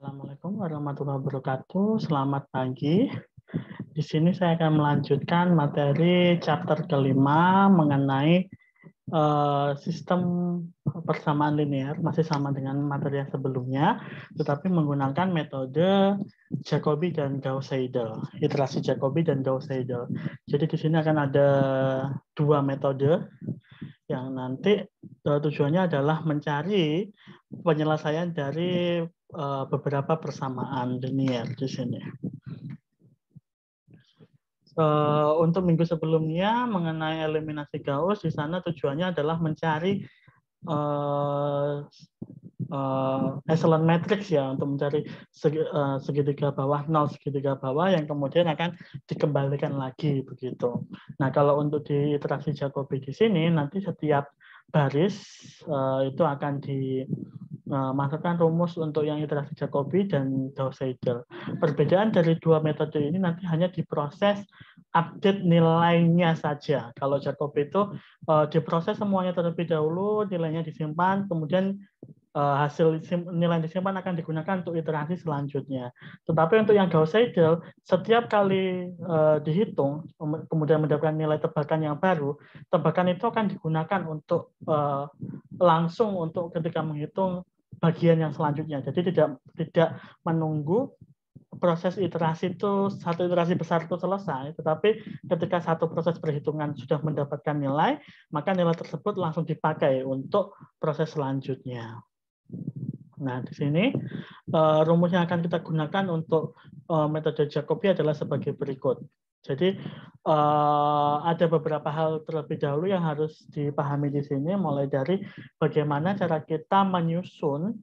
Assalamualaikum warahmatullahi wabarakatuh. Selamat pagi. Di sini saya akan melanjutkan materi chapter kelima mengenai sistem persamaan linear, masih sama dengan materi yang sebelumnya, tetapi menggunakan metode Jacobi dan Gauss-Seidel, iterasi Jacobi dan Gauss-Seidel. Jadi di sini akan ada dua metode yang nanti tujuannya adalah mencari penyelesaian dari beberapa persamaan linear di sini. Untuk minggu sebelumnya mengenai eliminasi Gauss, di sana tujuannya adalah mencari echelon matrix ya, untuk mencari segitiga bawah, 0 segitiga bawah yang kemudian akan dikembalikan lagi begitu. Nah, kalau untuk di iterasi Jacobi di sini nanti setiap baris itu akan dimasukkan rumus untuk yang iterasi Jacobi dan Gauss-Seidel. Perbedaan dari dua metode ini nanti hanya diproses update nilainya saja. Kalau Jacobi itu diproses semuanya terlebih dahulu, nilainya disimpan, kemudian hasil nilai disimpan akan digunakan untuk iterasi selanjutnya. Tetapi untuk yang Gauss-Seidel, setiap kali dihitung, kemudian mendapatkan nilai tebakan yang baru, tebakan itu akan digunakan untuk langsung untuk ketika menghitung bagian yang selanjutnya. Jadi tidak menunggu proses iterasi itu, satu iterasi besar itu selesai, tetapi ketika satu proses perhitungan sudah mendapatkan nilai, maka nilai tersebut langsung dipakai untuk proses selanjutnya. Nah, di sini rumus yang akan kita gunakan untuk metode Jacobi adalah sebagai berikut. Jadi ada beberapa hal terlebih dahulu yang harus dipahami di sini, mulai dari bagaimana cara kita menyusun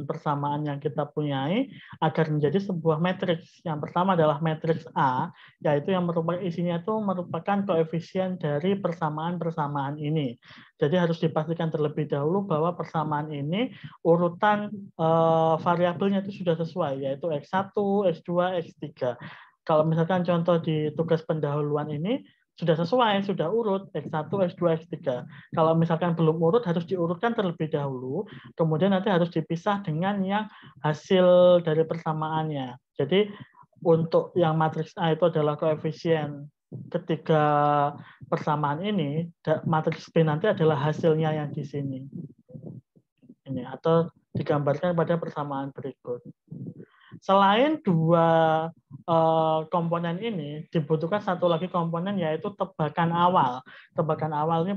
persamaan yang kita punyai agar menjadi sebuah matriks. Yang pertama adalah matriks A, yaitu yang isinya itu merupakan koefisien dari persamaan-persamaan ini. Jadi harus dipastikan terlebih dahulu bahwa persamaan ini urutan variabelnya itu sudah sesuai, yaitu X1, X2, X3. Kalau misalkan contoh di tugas pendahuluan ini, sudah sesuai, sudah urut X1, X2, X3. Kalau misalkan belum urut, harus diurutkan terlebih dahulu, kemudian nanti harus dipisah dengan yang hasil dari persamaannya. Jadi untuk yang matriks A itu adalah koefisien ketiga persamaan ini, matriks B nanti adalah hasilnya yang di sini. Ini atau digambarkan pada persamaan berikut. Selain dua komponen ini, dibutuhkan satu lagi komponen, yaitu tebakan awal. Tebakan awalnya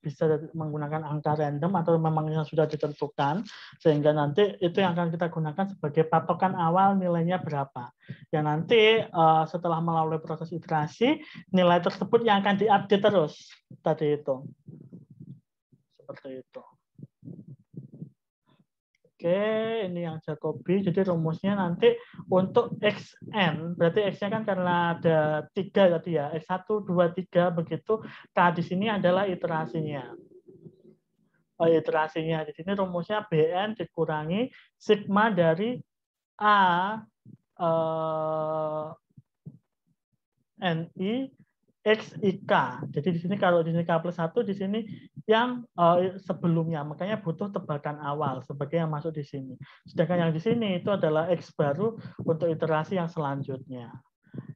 bisa menggunakan angka random atau memangnya sudah ditentukan, sehingga nanti itu yang akan kita gunakan sebagai patokan awal nilainya berapa. Yang nanti setelah melalui proses iterasi, nilai tersebut yang akan diupdate terus. Tadi itu. Seperti itu. Oke, ini yang Jacobi. Jadi rumusnya nanti untuk Xn, berarti X-nya kan karena ada 3 tadi ya, X1, 2, 3 begitu. K di sini adalah iterasinya. Iterasinya di sini rumusnya Bn dikurangi sigma dari A Ni XIK. Jadi di sini kalau di sini K+1, di sini yang sebelumnya, makanya butuh tebakan awal sebagai yang masuk di sini. Sedangkan yang di sini itu adalah X baru untuk iterasi yang selanjutnya.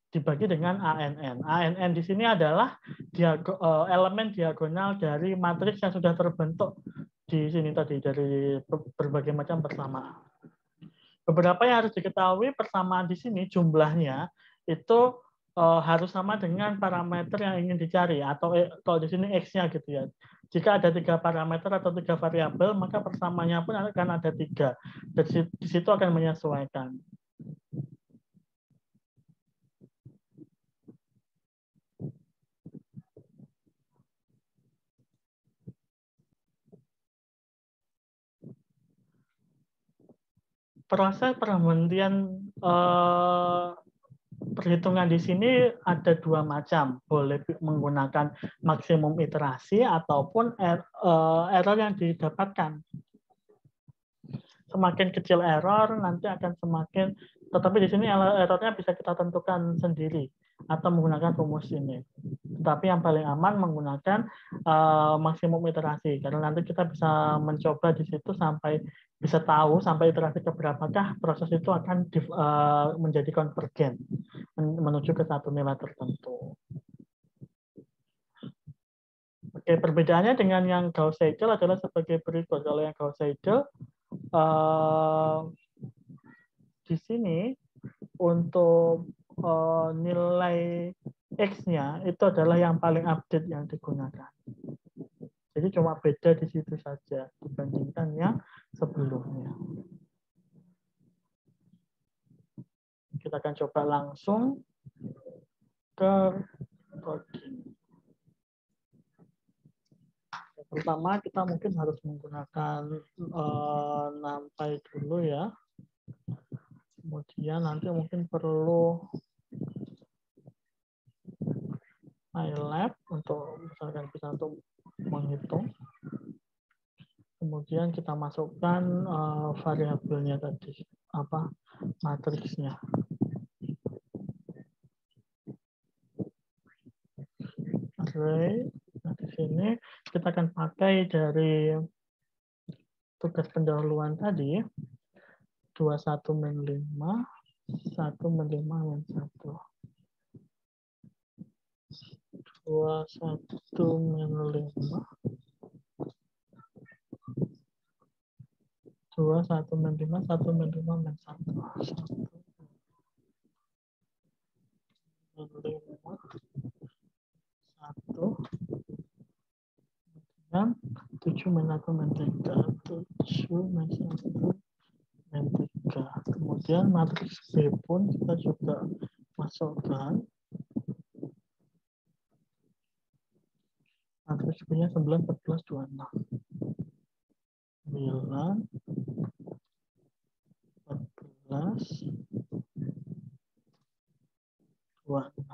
Dibagi dengan ANN. ANN di sini adalah elemen diagonal dari matriks yang sudah terbentuk di sini tadi, dari berbagai macam persamaan. Beberapa yang harus diketahui, persamaan di sini jumlahnya itu harus sama dengan parameter yang ingin dicari, atau kalau di sini X-nya gitu ya. Jika ada 3 parameter atau 3 variabel, maka persamaannya pun akan ada 3. Di situ akan menyesuaikan. Proses perhentian perhitungan di sini ada 2 macam, boleh menggunakan maksimum iterasi ataupun error yang didapatkan. Semakin kecil error nanti akan semakin, tetapi di sini errornya bisa kita tentukan sendiri. atau menggunakan rumus ini. Tetapi yang paling aman menggunakan maksimum iterasi, karena nanti kita bisa mencoba di situ sampai bisa tahu sampai iterasi keberapakah proses itu akan menjadi konvergen menuju ke satu nilai tertentu. Oke, perbedaannya dengan yang Gauss-Seidel adalah sebagai berikut. Kalau yang Gauss-Seidel di sini untuk nilai X-nya itu adalah yang paling update yang digunakan. Jadi cuma beda di situ saja dibandingkan yang sebelumnya. Kita akan coba langsung ke coding. Pertama kita mungkin harus menggunakan NumPy dulu ya. Kemudian nanti mungkin perlu MATLAB untuk misalkan kita untuk menghitung. Kemudian kita masukkan variabelnya tadi, apa matriksnya. Array. Nah, di sini kita akan pakai dari tugas pendahuluan tadi 21 min 5, 1 min 5 min 1. 21 min 5. 2, 1 min 5, 1 min 5 min 1. 1 min 5, 1. Dan 7 min 1 min 3. 7 min 1 min 3. Kemudian matriks B pun kita juga masukkan. Matriks B-nya 9, 14, 26. 9, 14, 26.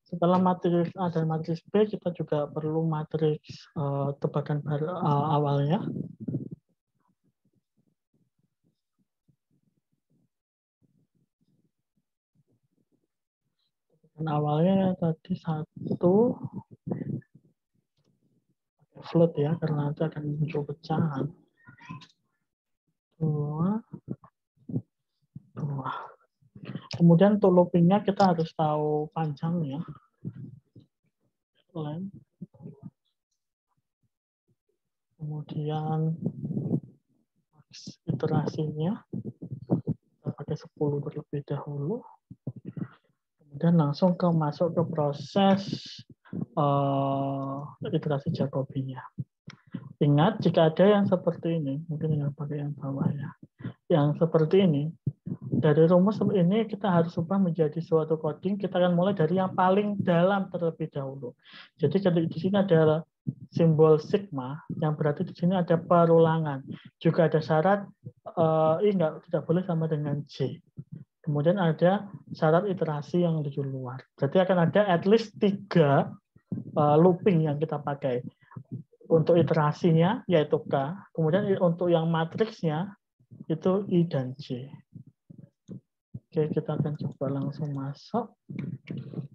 Setelah matriks A dan matriks B, kita juga perlu matriks tebakan awalnya. Tebakan awalnya tadi 1, float ya, karena nanti akan muncul pecahan. 2, 2. Kemudian untuk loopingnya kita harus tahu panjangnya. Kemudian iterasinya kita pakai 10 terlebih dahulu. Kemudian langsung masuk ke proses iterasi Jacobi-nya. Ingat jika ada yang seperti ini, mungkin yang pakai yang bawah ya. Yang seperti ini, dari rumus ini kita harus ubah menjadi suatu coding. Kita akan mulai dari yang paling dalam terlebih dahulu. Jadi di sini ada simbol sigma, yang berarti di sini ada perulangan. Juga ada syarat I tidak boleh sama dengan J. Kemudian ada syarat iterasi yang di luar. Berarti akan ada at least 3 looping yang kita pakai. Untuk iterasinya yaitu K, kemudian untuk yang matriksnya itu I dan J. Oke, kita akan coba langsung masuk.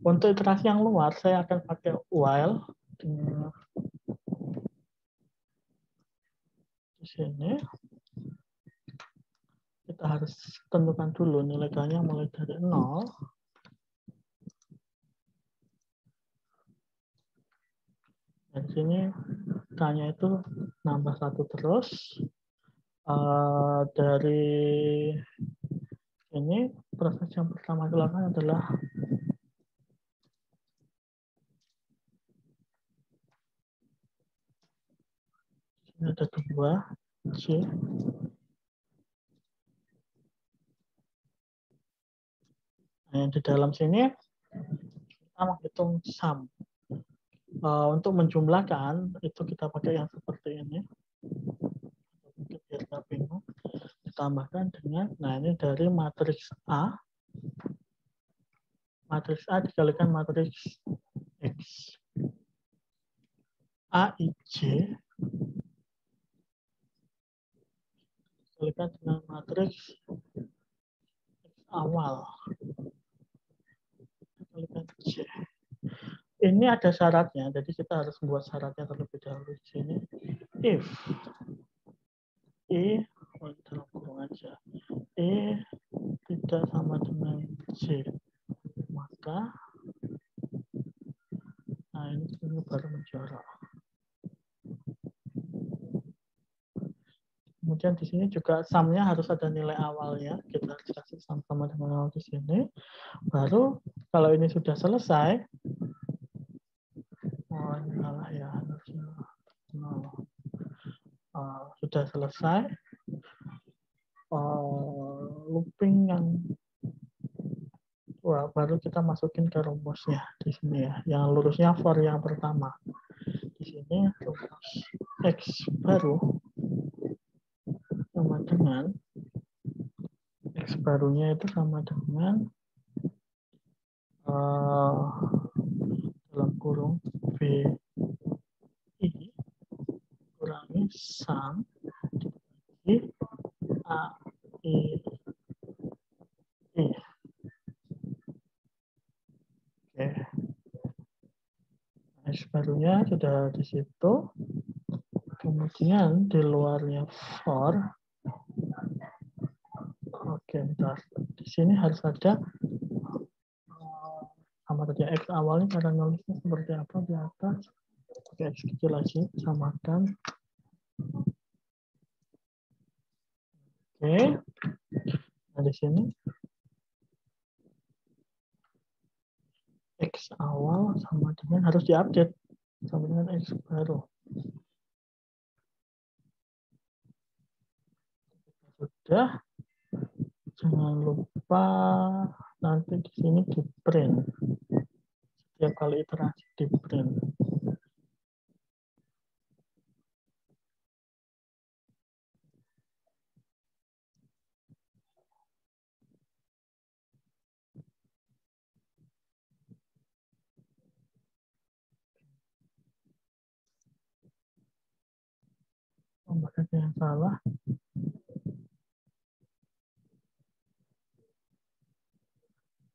Untuk iterasi yang luar, saya akan pakai while. Di sini. Kita harus tentukan dulu nilai K-nya mulai dari 0. Dan sini K-nya itu nambah 1 terus. Dari ini proses yang pertama dilakukan adalah ini ada 2 J. Nah, di dalam sini kita menghitung sum. Untuk menjumlahkan itu kita pakai yang seperti ini. Biar nggak bingung. Ditambahkan dengan, nah ini dari matriks A. Matriks A dikalikan matriks X. AIJ dikalikan dengan matriks X awal. kalikan C. Ini ada syaratnya, jadi kita harus buat syaratnya terlebih dahulu di sini. If I, dalam kurung aja, I tidak sama dengan C, maka, nah ini baru menjorok. Kemudian di sini juga sum-nya harus ada nilai awalnya, kita harus kasih sum sama dengan awal di sini. Baru kalau ini sudah selesai, oh ini salah ya, harusnya sudah selesai. Looping yang baru kita masukin ke rumusnya di sini ya, yang lurusnya for yang pertama. Di sini rumus X baru sama dengan X barunya itu sama dengan dalam kurung B I kurangi sum dibagi A I I. Oke. X barunya sudah di situ. Kemudian di luarnya for. Oke, bentar. Di sini harus ada sama tadi X awalnya cara nulisnya seperti apa di atas. Oke, X kecil lagi, samakan. Oke. Nah, di sini X awal sama dengan harus diupdate sama dengan X baru. Sudah. Jangan lupa nanti di sini di print. Setiap kali iterasi di print. Banyak yang salah.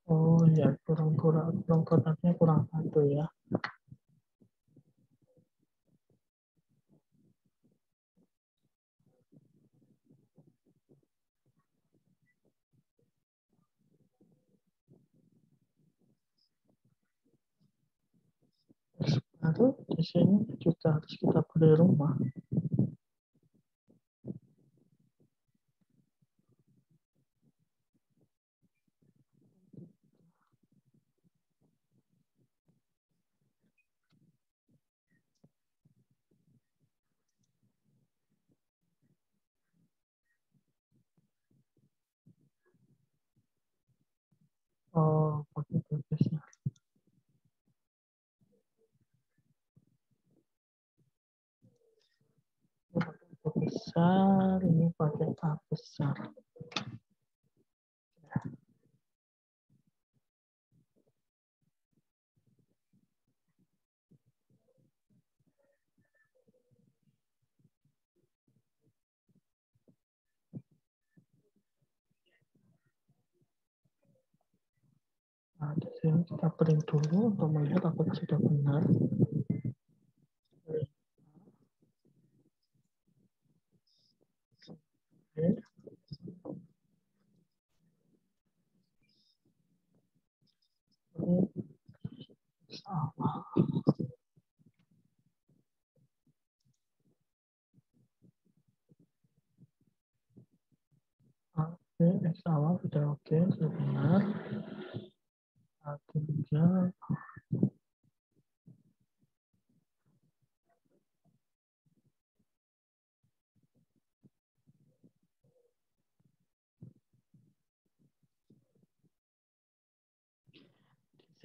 Oh ya, kurang kotaknya kurang satu ya. Baru di sini juga harus kita beri rumah. Oh, pakai tulisnya. Ini pakai A besar, ini pakai A besar. Nah, di sini kita print dulu untuk melihat apakah sudah benar. Oke. Ini sama. Oke, X awal sudah oke, sudah benar. Nah, tinggal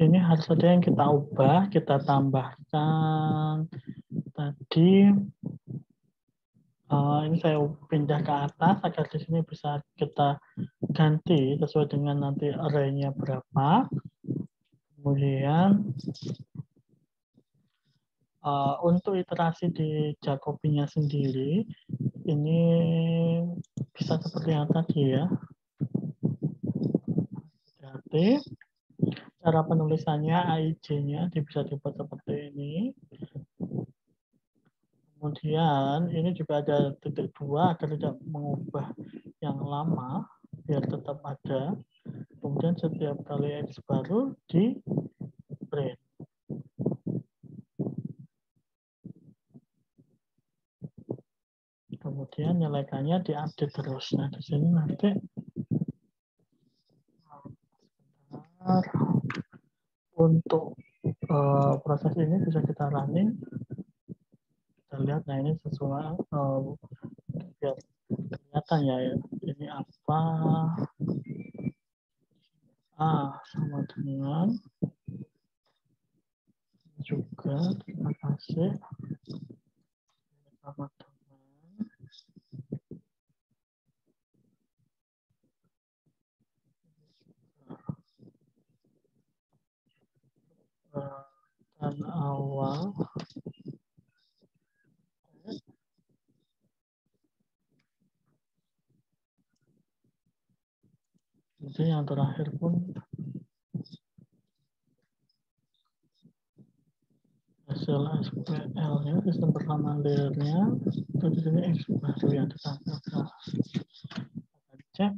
ini harus ada yang kita ubah, kita tambahkan tadi. Ini saya pindah ke atas agar di sini bisa kita ganti sesuai dengan nanti array-nya berapa. Kemudian untuk iterasi di Jacobi-nya sendiri, ini bisa seperti yang tadi ya. Berarti Cara penulisannya AIJ-nya bisa dibuat seperti ini. Kemudian ini juga ada titik 2 agar tidak mengubah yang lama biar tetap ada. Kemudian setiap kali X baru di print. Kemudian nilaikannya diupdate terus. Nah, di sini nanti untuk proses ini bisa kita running. Kita lihat, nah ini sesuai biar kelihatan ya, ini apa sama dengan juga terima kasih sama dengan dan awal jadi yang terakhir pun hasil SPL-nya, sistem pertama layer-nya, terus ini X baru yang ditampilkan. Kita cek.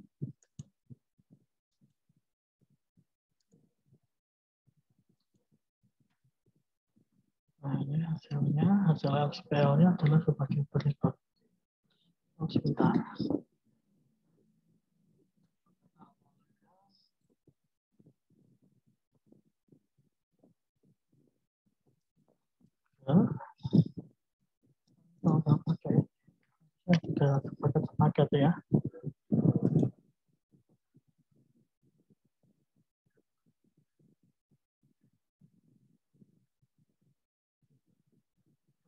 Nah, ini hasilnya, hasil SPL-nya adalah sebagai berikut. Oh, sebentar. Ya, pakai sudah sepaket ya.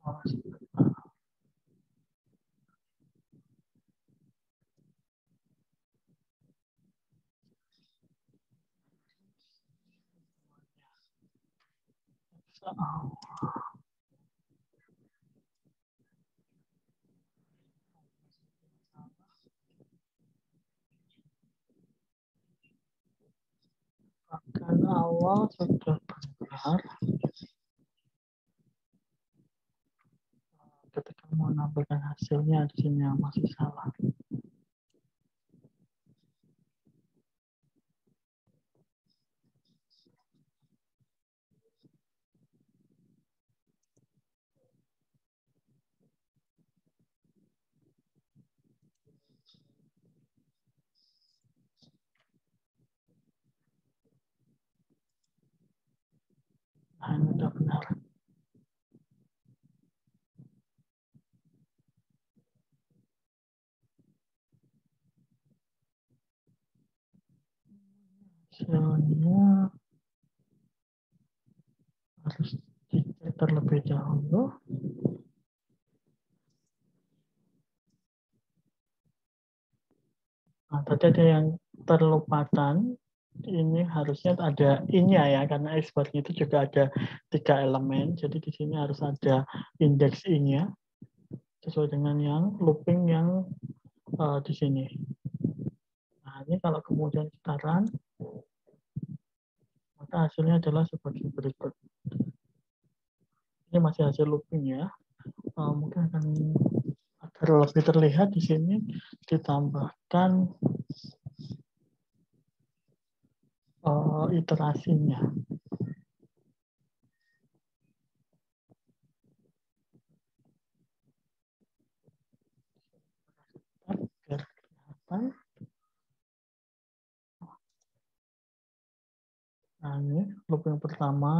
Oh, akan awal sudah benar. Ketika mau menampilkan hasilnya di sini yang masih salah. Nah, ini sudah benar. Hasilnya harus dicek terlebih dahulu. Nah, tadi ada yang terlupatan. Ini harusnya ada I-nya ya, karena exportnya itu juga ada 3 elemen. Jadi di sini harus ada indeks I-nya sesuai dengan yang looping yang di sini. Nah, ini kalau kemudian kita run, maka hasilnya adalah sebagai berikut. Ini masih hasil looping ya. Mungkin akan agar lebih terlihat di sini ditambahkan iterasinya. Biar kelihatan. Nah, ini looping pertama,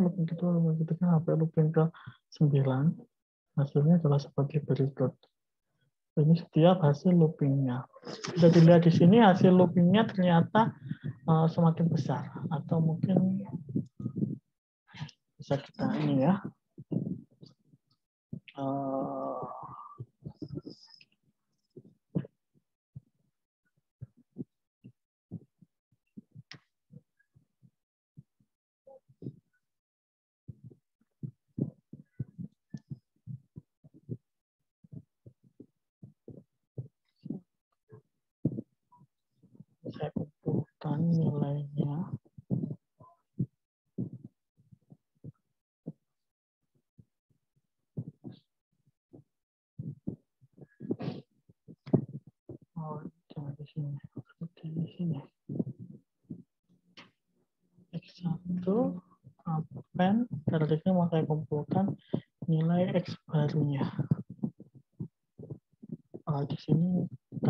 looping kedua, looping ketiga, sampai looping ke 9. Hasilnya adalah sebagai berikut. Ini setiap hasil loopingnya. Bisa dilihat di sini hasil loopingnya ternyata semakin besar. Atau mungkin bisa kita ini ya. Saya kumpulkan nilainya. Oh, jangan di sini. Di sini. X1 append targetnya mau saya kumpulkan nilai X barunya. Di sini K,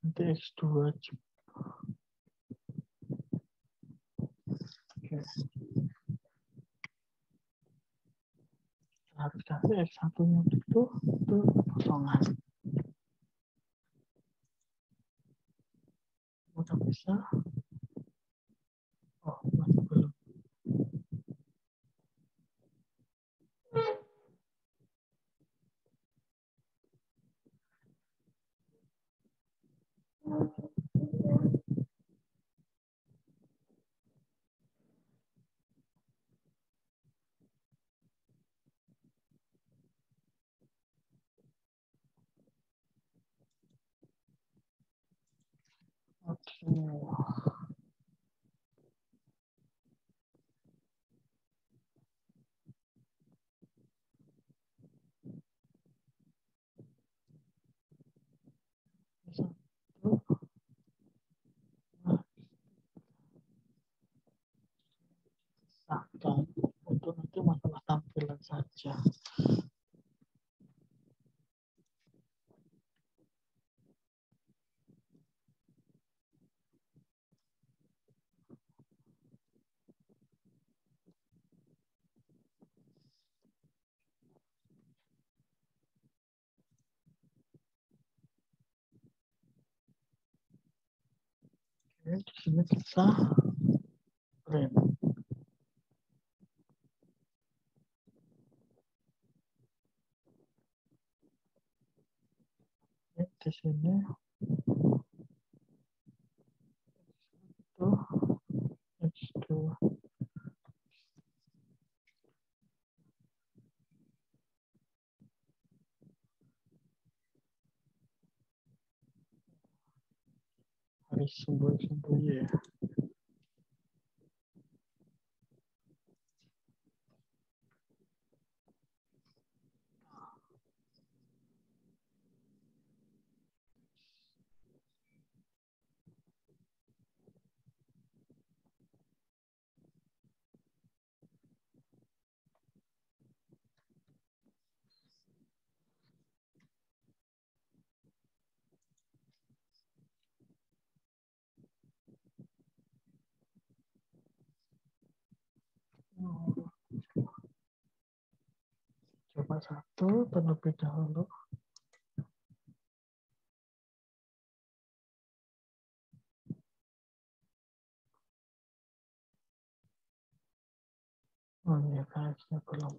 nanti X2 juga. Oke. Harus kasih X1-nya itu kosongan. Udah bisa. Oh, masih belum. Oke. Sahkan untuk nanti masalah tampilan saja. Oke, di sini kita print. Oke, di sini itu X2. Harus sembuh-sembuh ya. Coba satu terlebih dahulu. Oh iya, kayaknya belum.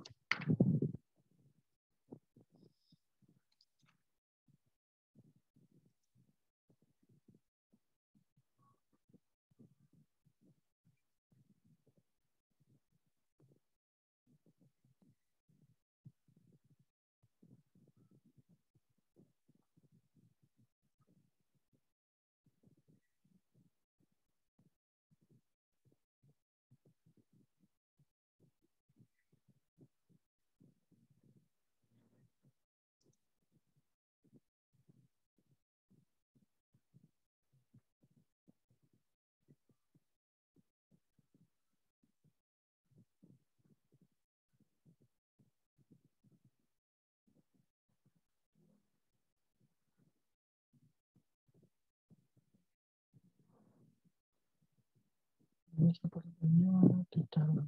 Ini sepertinya di dalam.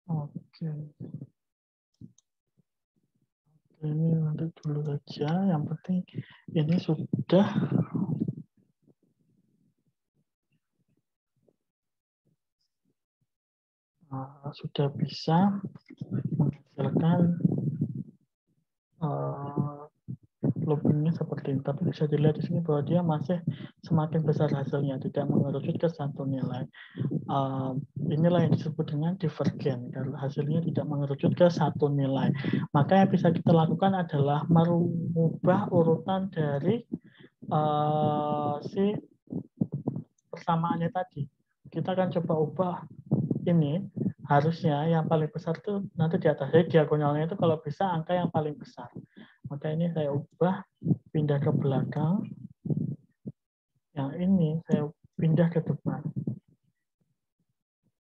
Oke. Ini nanti dulu saja. Yang penting ini sudah sudah bisa menghasilkan loopingnya seperti ini. Tapi bisa dilihat di sini bahwa dia masih semakin besar hasilnya, tidak mengerucut ke satu nilai. Inilah yang disebut dengan divergen, kalau hasilnya tidak mengerucut ke satu nilai. Maka yang bisa kita lakukan adalah merubah urutan dari si persamaannya tadi. Kita akan coba ubah ini harusnya yang paling besar itu nanti di atas. Jadi diagonalnya itu kalau bisa angka yang paling besar. Maka ini saya ubah, pindah ke belakang. Yang ini saya pindah ke depan.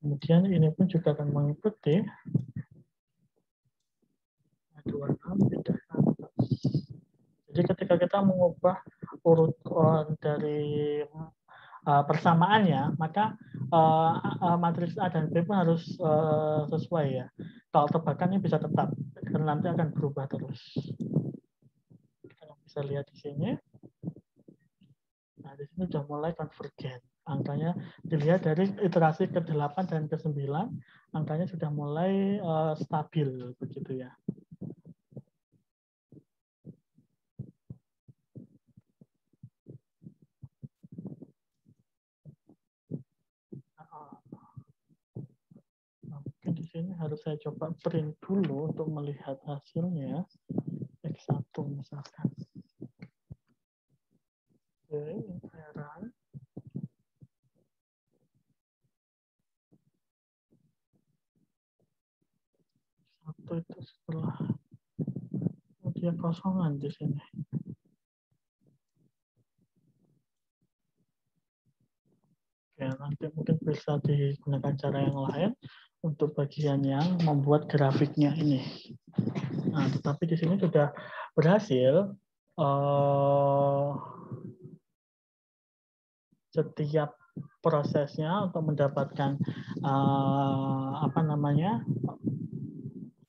Kemudian ini pun juga akan mengikuti. 26 pindah ke atas. Jadi ketika kita mengubah urut dari persamaannya, maka matriks A dan B pun harus sesuai ya. Kalau tebakannya bisa tetap, karena nanti akan berubah terus. Kita bisa lihat di sini. Nah, di sini sudah mulai konvergen. Angkanya dilihat dari iterasi ke-8 dan ke-9, angkanya sudah mulai stabil begitu ya. Mungkin di sini harus saya coba print dulu untuk melihat hasilnya. X1 misalkan. Oke, heran. Satu itu setelah dia kosongan di sini. Oke, nanti mungkin bisa digunakan cara yang lain untuk bagian yang membuat grafiknya ini. Nah, tetapi di sini sudah berhasil setiap prosesnya untuk mendapatkan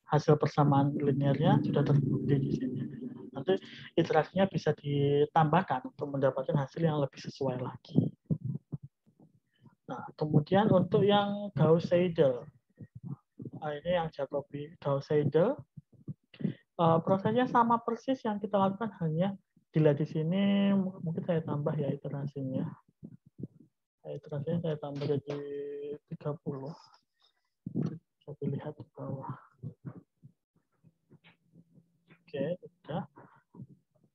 hasil persamaan linearnya sudah terbukti di sini. Nanti iterasinya bisa ditambahkan untuk mendapatkan hasil yang lebih sesuai lagi. Nah, kemudian untuk yang Gauss-Seidel, ini yang Jacobi Gauss-Seidel, prosesnya sama persis yang kita lakukan, hanya dilihat di sini mungkin saya tambah ya iterasinya. Iterasinya saya tambah jadi 30. Bisa dilihat di bawah. Oke, sudah.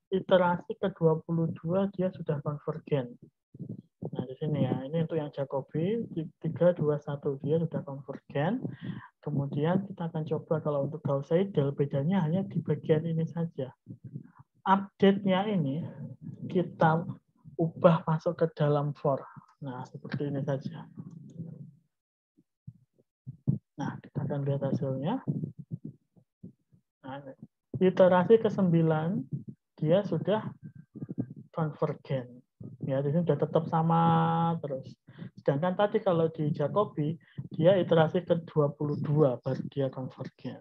Iterasi ke-22 dia sudah konvergen. Nah, di sini ya, ini untuk yang Jacobi 321 dia sudah konvergen. Kemudian kita akan coba kalau untuk Gauss-Seidel, bedanya hanya di bagian ini saja. Update-nya ini kita ubah masuk ke dalam for. Nah, seperti ini saja. Nah, kita akan lihat hasilnya. Nah, iterasi ke-9 dia sudah konvergen. Ya, di sini sudah tetap sama terus. Sedangkan tadi kalau di Jacobi, dia iterasi ke-22 baru dia konvergen.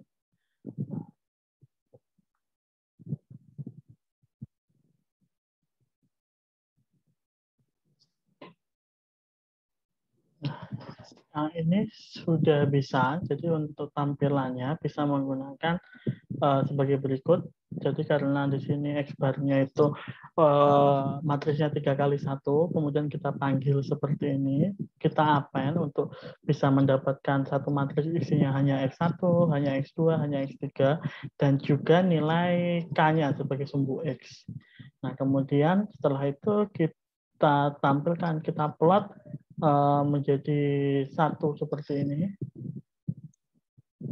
Nah, ini sudah bisa. Jadi untuk tampilannya bisa menggunakan sebagai berikut. Jadi karena di sini X-bar-nya itu matrisnya 3x1, kemudian kita panggil seperti ini, kita append untuk bisa mendapatkan satu matris isinya hanya X1, hanya X2, hanya X3, dan juga nilai K-nya sebagai sumbu X. Nah, kemudian setelah itu kita tampilkan, kita plot menjadi satu seperti ini.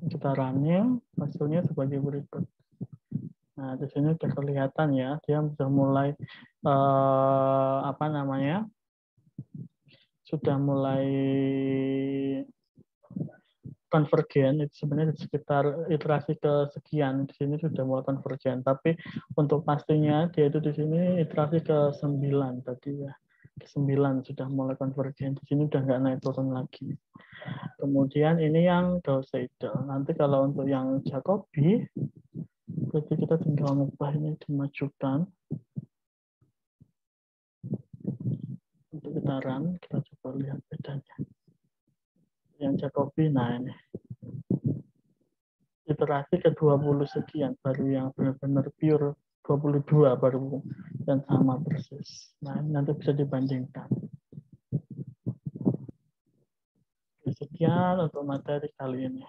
Kita running, hasilnya sebagai berikut. Nah, di sini sudah kelihatan ya, dia sudah mulai sudah mulai konvergen. Itu sebenarnya di sekitar iterasi kesekian di sini sudah mulai konvergen. Tapi untuk pastinya dia itu di sini iterasi ke-9 tadi ya. Ke-9 sudah mulai konvergen. Di sini sudah nggak naik turun lagi. Kemudian ini yang Gauss-Seidel. Nanti kalau untuk yang Jacobi, berarti kita tinggal mengubah ini dimajukan. Untuk kita run, kita coba lihat bedanya. Yang Jacobi, nah ini. Iterasi ke-20 sekian, baru yang benar-benar pure 22 baru dan sama persis. Nah, ini nanti bisa dibandingkan. Sekian untuk materi kali ini.